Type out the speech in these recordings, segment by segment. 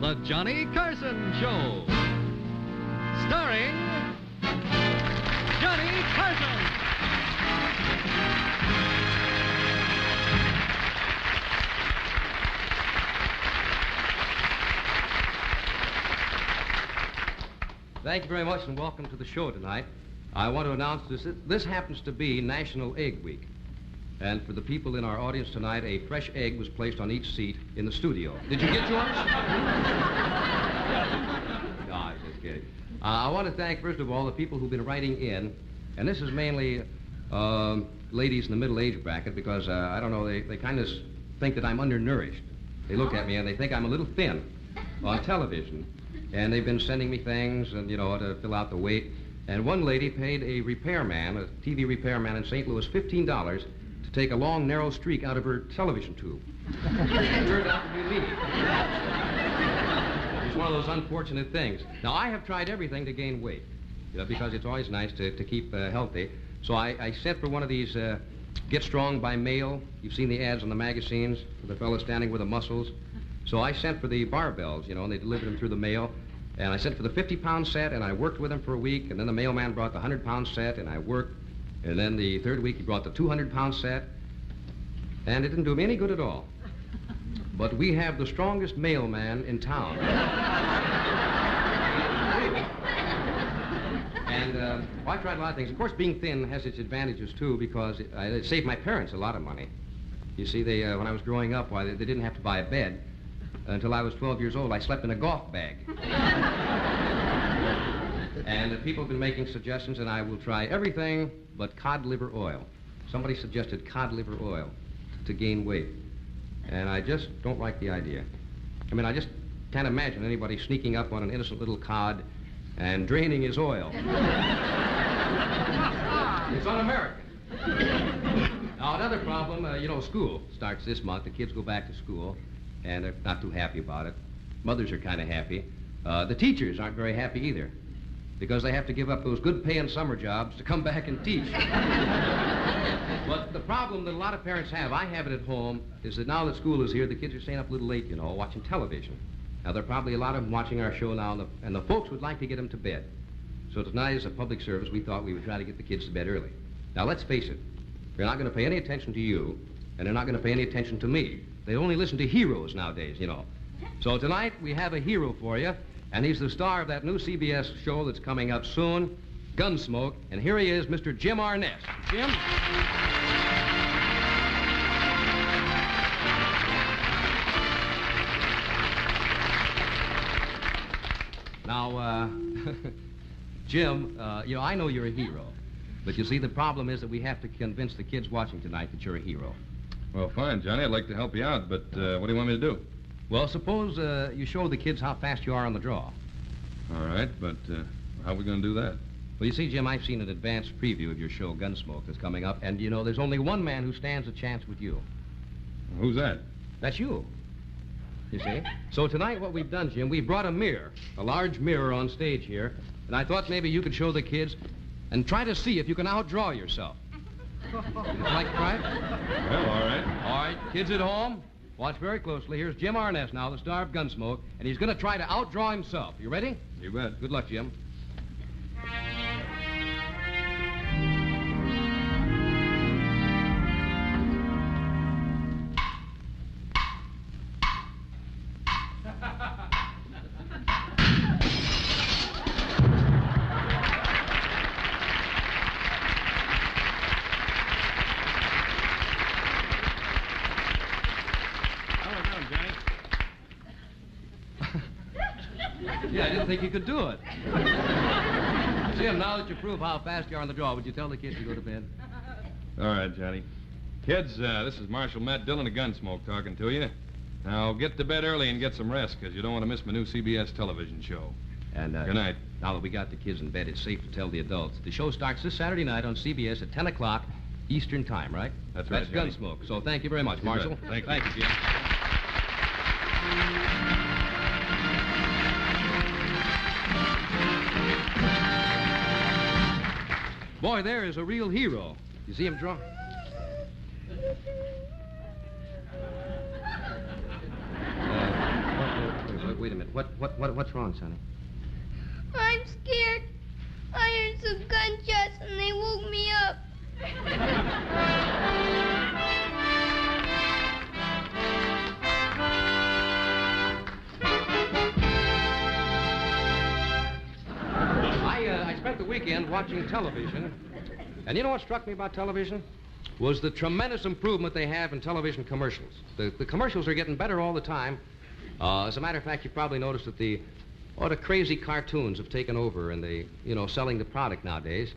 The Johnny Carson Show. Starring Johnny Carson. Thank you very much and welcome to the show tonight. I want to announce this happens to be National Egg Week. And for the people in our audience tonight, a fresh egg was placed on each seat in the studio. Did you get yours? No, I was just kidding. I want to thank, first of all, the people who've been writing in. And this is mainly ladies in the middle age bracket because, I don't know, they kind of think that I'm undernourished. They look at me and they think I'm a little thin on television. And they've been sending me things and, to fill out the weight. And one lady paid a repairman, a TV repairman in St. Louis, $15 to take a long, narrow streak out of her television tube. It turned out to be me. It's one of those unfortunate things. Now, I have tried everything to gain weight, because it's always nice to keep healthy. So I sent for one of these Get Strong by mail. You've seen the ads on the magazines for the fellow standing with the muscles. So I sent for the barbells, and they delivered them through the mail. And I sent for the 50-pound set, and I worked with them for a week. And then the mailman brought the 100-pound set, and I worked. And then the third week, he brought the 200-pound set. And it didn't do me any good at all. But we have the strongest mailman in town. And I tried a lot of things. Of course, being thin has its advantages, too, because it saved my parents a lot of money. You see, when I was growing up, they didn't have to buy a bed. Until I was 12 years old, I slept in a golf bag. And people have been making suggestions, and I will try everything but cod liver oil. Somebody suggested cod liver oil to gain weight. And I just don't like the idea. I mean, I just can't imagine anybody sneaking up on an innocent little cod and draining his oil. It's un-American. Now, another problem, school starts this month. The kids go back to school. And they're not too happy about it. Mothers are kind of happy. The teachers aren't very happy either because they have to give up those good-paying summer jobs to come back and teach. But the problem that a lot of parents have, I have it at home, is that now that school is here, the kids are staying up a little late, watching television. Now, there are probably a lot of them watching our show now, and the folks would like to get them to bed. So tonight, as a public service, we thought we would try to get the kids to bed early. Now, let's face it. They're not going to pay any attention to you, and they're not going to pay any attention to me. They only listen to heroes nowadays, So tonight, we have a hero for you, and he's the star of that new CBS show that's coming up soon, Gunsmoke, and here he is, Mr. Jim Arness. Jim? Now, Jim, I know you're a hero, but you see, the problem is that we have to convince the kids watching tonight that you're a hero. Well, fine, Johnny. I'd like to help you out, but what do you want me to do? Well, suppose you show the kids how fast you are on the draw. All right, but how are we going to do that? Well, you see, Jim, I've seen an advanced preview of your show, Gunsmoke, that's coming up, and, there's only one man who stands a chance with you. Who's that? That's you. You see? So tonight what we've done, Jim, we've brought a mirror, a large mirror on stage here, and I thought maybe you could show the kids and try to see if you can outdraw yourself. Would you like to try it? Well, all right. All right, kids at home, watch very closely. Here's Jim Arness now, the star of Gunsmoke, and he's going to try to outdraw himself. You ready? You bet. Good luck, Jim. Yeah, I didn't think you could do it. Jim, now that you prove how fast you are on the draw, would you tell the kids to go to bed? All right, Johnny. Kids, this is Marshal Matt Dillon of Gunsmoke talking to you. Now, get to bed early and get some rest, because you don't want to miss my new CBS television show. And, good night. Now that we got the kids in bed, it's safe to tell the adults. The show starts this Saturday night on CBS at 10 o'clock Eastern Time, right? That's right, That's Gunsmoke. So thank you very much, Marshal. Thank you. Thank you, Jim. Boy, there is a real hero. You see him draw? wait a minute. What's wrong, Sonny? I'm scared. I heard some gunshots and they woke me up. I spent the weekend watching television, and you know what struck me about television? Was the tremendous improvement they have in television commercials. The commercials are getting better all the time. As a matter of fact, you probably noticed that the crazy cartoons have taken over and selling the product nowadays.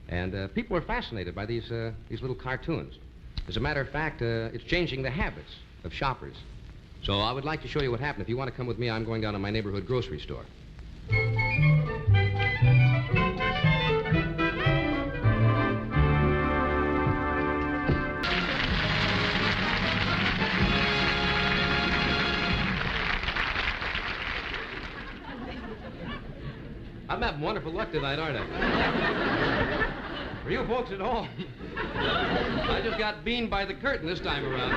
And people are fascinated by these little cartoons. As a matter of fact, it's changing the habits of shoppers. So I would like to show you what happened. If you want to come with me, I'm going down to my neighborhood grocery store. I'm having wonderful luck tonight, aren't I? For you folks at home, I just got beamed by the curtain this time around.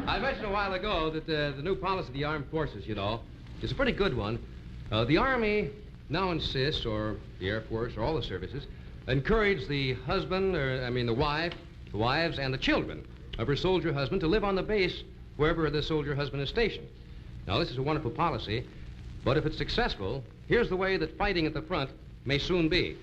I mentioned a while ago that the new policy of the armed forces, is a pretty good one. The Army now insists, or the Air Force, or all the services, encourage the husband, the wives, and the children of her soldier husband to live on the base wherever the soldier husband is stationed. Now, this is a wonderful policy, but if it's successful, here's the way that fighting at the front may soon be.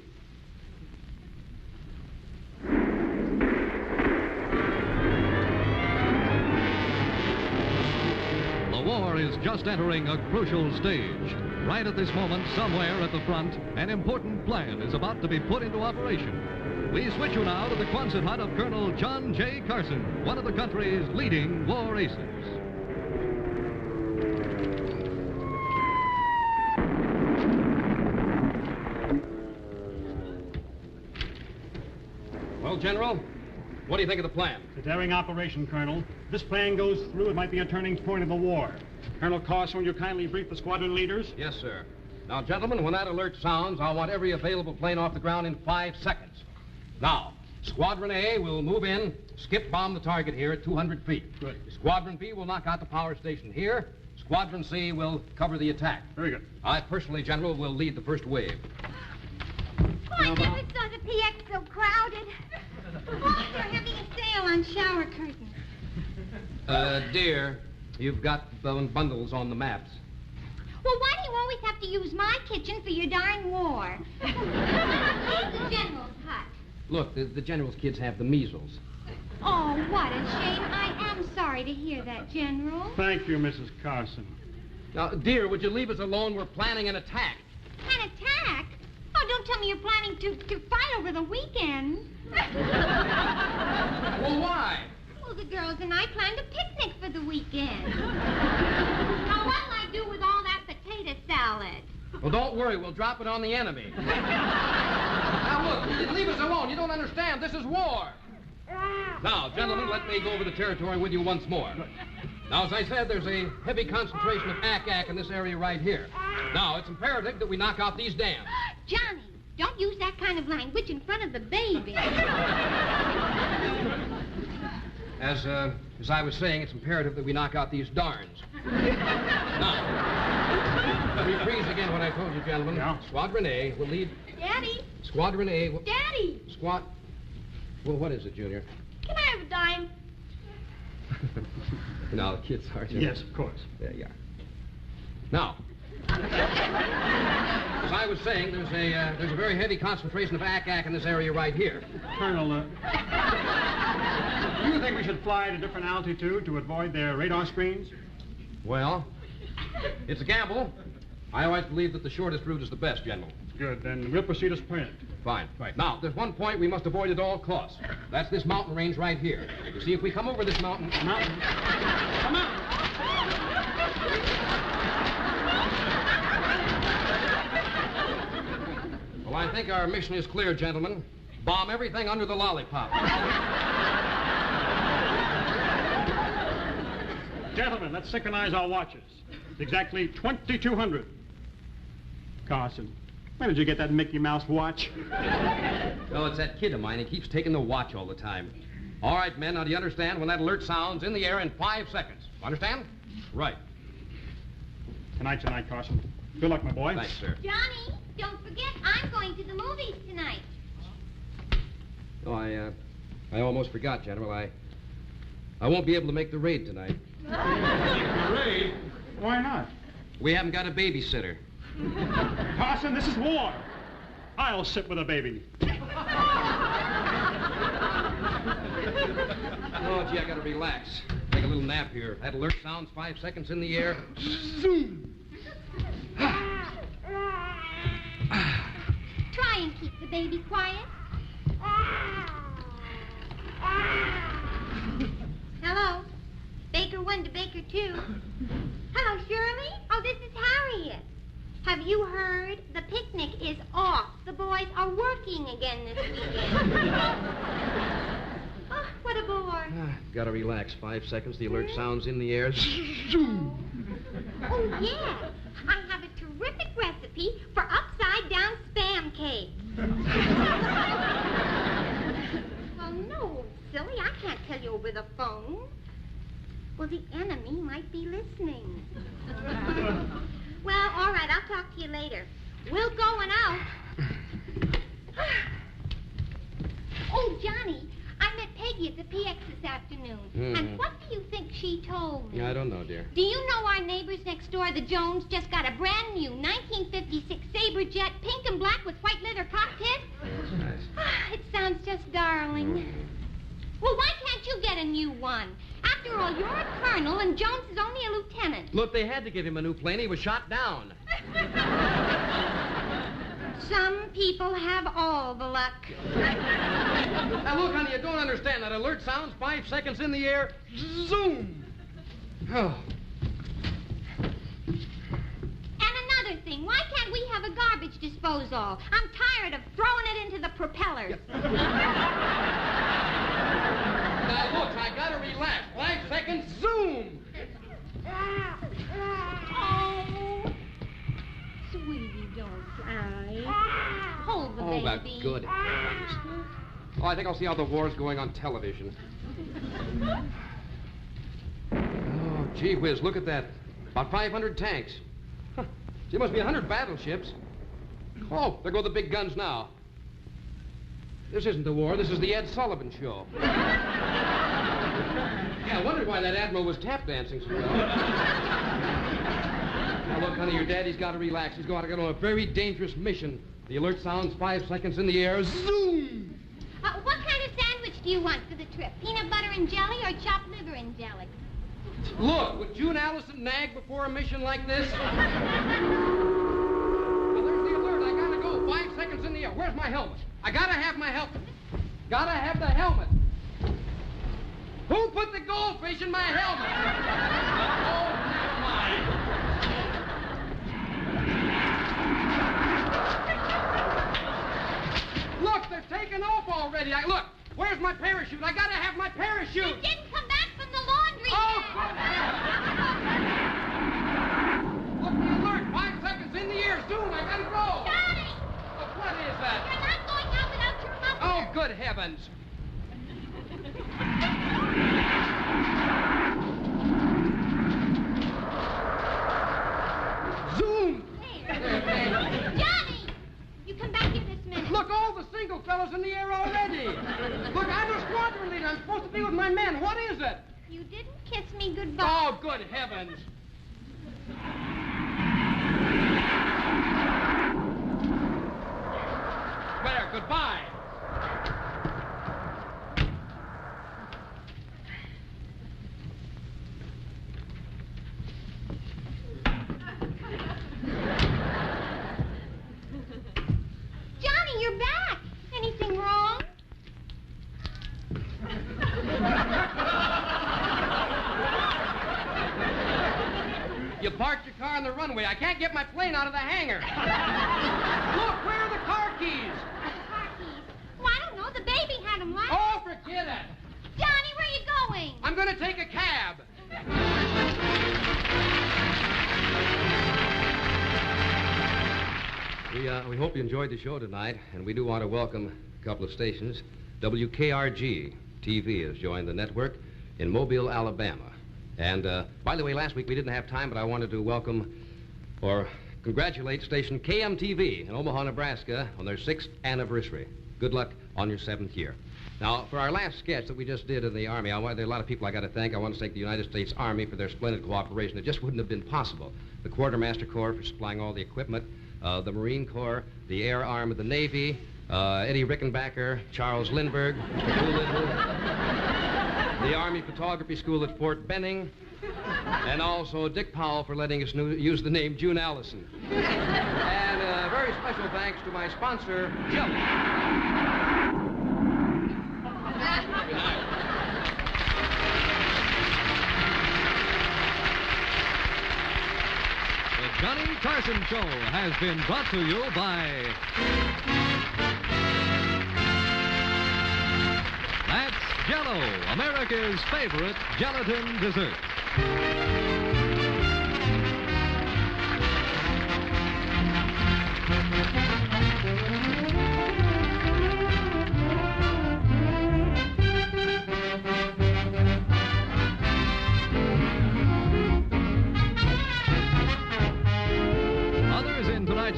The war is just entering a crucial stage. Right at this moment, somewhere at the front, an important plan is about to be put into operation. We switch you now to the Quonset hut of Colonel John J. Carson, one of the country's leading war aces. Well, General, what do you think of the plan? It's a daring operation, Colonel. If this plan goes through, it might be a turning point of the war. Colonel Carson, will you kindly brief the squadron leaders? Yes, sir. Now, gentlemen, when that alert sounds, I want every available plane off the ground in 5 seconds. Now, Squadron A will move in, skip bomb the target here at 200 feet. Good. Squadron B will knock out the power station here. Squadron C will cover the attack. Very good. I personally, General, will lead the first wave. Oh, I never saw the PX so crowded. Oh, they're having a sale on shower curtains. Dear, you've got bundles on the maps. Well, why do you always have to use my kitchen for your darn war? Here's the General's hut. Look, the General's kids have the measles. Oh, what a shame. I am sorry to hear that, General. Thank you, Mrs. Carson. Now, dear, would you leave us alone? We're planning an attack. An attack? Oh, don't tell me you're planning to fight over the weekend. Well, why? Well, the girls and I planned a picnic for the weekend. Now, what'll I do with all that potato salad? Well, don't worry. We'll drop it on the enemy. Now, look, leave us alone. You don't understand. This is war. Now, gentlemen, let me go over the territory with you once more. Now, as I said, there's a heavy concentration of ack-ack in this area right here. Now, it's imperative that we knock out these dams. Johnny, don't use that kind of language in front of the baby. As I was saying, it's imperative that we knock out these darns. Now, let me reprise again what I told you, gentlemen. Yeah. Squadron A will lead... Daddy? Squadron A will... Daddy! Well, what is it, Junior? Can I have a dime? Now, the kids are... Yes, of course. There you are. Now, as I was saying, there's a very heavy concentration of ack-ack in this area right here. Colonel, do you think we should fly at a different altitude to avoid their radar screens? Well, it's a gamble. I always believe that the shortest route is the best, General. Good, then we'll proceed as planned. Fine. Right. Now, there's one point we must avoid at all costs. That's this mountain range right here. You see, if we come over this mountain... Mountain? Come on! Well, I think our mission is clear, gentlemen. Bomb everything under the lollipop. Gentlemen, let's synchronize our watches. It's exactly 2200. Carson, where did you get that Mickey Mouse watch? Oh, it's that kid of mine. He keeps taking the watch all the time. All right, men, now do you understand? When that alert sounds, in the air in 5 seconds. Understand? Right. Tonight, Carson. Good luck, my boy. Thanks, sir. Johnny, don't forget, I'm going to the movies tonight. Oh, I almost forgot, General. I won't be able to make the raid tonight. Raid? Why not? We haven't got a babysitter. Carson, this is war. I'll sit with a baby. Oh, gee, I gotta relax. Take a little nap here. That alert sounds 5 seconds in the air. Zoom! Try and keep the baby quiet. Hello. Baker 1 to Baker 2. Hello, Shirley. Oh, this is Harriet. Have you heard? The picnic is off. The boys are working again this weekend. Oh, what a bore. Gotta relax. 5 seconds. The alert sounds in the air. Zoom! Oh, yes. I have a terrific recipe for upside-down spam cake. Well, no, silly. I can't tell you over the phone. Well, the enemy might be listening. Well, all right. I'll talk to you later. We're going out. Oh, Johnny, I met Peggy at the PX this afternoon. And what do you think she told me? I don't know, dear. Do you know our neighbors next door, the Jones, just got a brand new 1956 Sabre Jet, pink and black with white leather cockpit? That's nice. It sounds just darling. Well, why can't you get a new one? After all, you're a colonel and Jones is only a lieutenant. Look, they had to give him a new plane. He was shot down. Some people have all the luck. Now, look, honey, you don't understand. That alert sounds 5 seconds in the air. Zoom! Oh. And another thing, why can't we have a garbage disposal? I'm tired of throwing it into the propellers. Now, look, I gotta relax. 5 seconds, zoom! Oh, sweetie, don't cry. Hold the baby. Oh, that good heavens. Oh, I think I'll see how the war's going on television. Oh, gee whiz, look at that. About 500 tanks. Huh. There must be 100 battleships. Oh, there go the big guns now. This isn't the war, this is the Ed Sullivan Show. Yeah, I wondered why that admiral was tap dancing so well. Now, look, honey, your daddy's got to relax. He's going to go on a very dangerous mission. The alert sounds 5 seconds in the air. Zoom! What kind of sandwich do you want for the trip? Peanut butter and jelly or chopped liver and jelly? Look, would June Allison nag before a mission like this? Well, there's the alert. I got to go. 5 seconds in the air. Where's my helmet? I got to have my helmet. Got to have the helmet. Who put the goldfish in my helmet? Oh, never mind. Look, they're taking off already. Look, where's my parachute? I gotta have my parachute. It didn't come back from the laundry. Oh, look, the alert. 5 seconds in the air. Soon, I gotta go. Johnny! What is that? You're not going out without your muffler. Oh, good heavens. Zoom! Johnny! You come back here this minute. Look, all the single fellows in the air already. Look, I'm a squadron leader. I'm supposed to be with my men. What is it? You didn't kiss me goodbye. Oh, good heavens. There, goodbye. Johnny, you're back. Anything wrong? You parked your car on the runway. I can't get my plane out of the hangar. Look, where are the car keys? Car keys. Oh, I don't know. The baby had them last. Oh, forget it. Johnny, where are you going? I'm going to take a cab. We hope you enjoyed the show tonight, and we do want to welcome a couple of stations. WKRG TV has joined the network in Mobile, Alabama. And, by the way, last week we didn't have time, but I wanted to welcome or congratulate station KMTV in Omaha, Nebraska on their 6th anniversary. Good luck on your 7th year. Now, for our last sketch that we just did in the Army, there are a lot of people I got to thank. I want to thank the United States Army for their splendid cooperation. It just wouldn't have been possible. The Quartermaster Corps for supplying all the equipment, the Marine Corps, the Air Arm of the Navy, Eddie Rickenbacker, Charles Lindbergh, Mr. Doolittle, the Army Photography School at Fort Benning, and also Dick Powell for letting us use the name June Allison. And a very special thanks to my sponsor, Jelly. Good night. The Johnny Carson Show has been brought to you by... That's Jell-O, America's favorite gelatin dessert.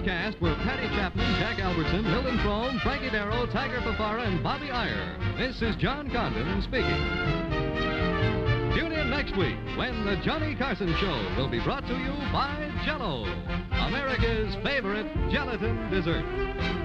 Cast were Patty Chapman, Jack Albertson, Milton Frome, Frankie Darrow, Tiger Fafara, and Bobby Iyer. This is John Condon speaking. Tune in next week when the Johnny Carson Show will be brought to you by Jell-O, America's favorite gelatin dessert.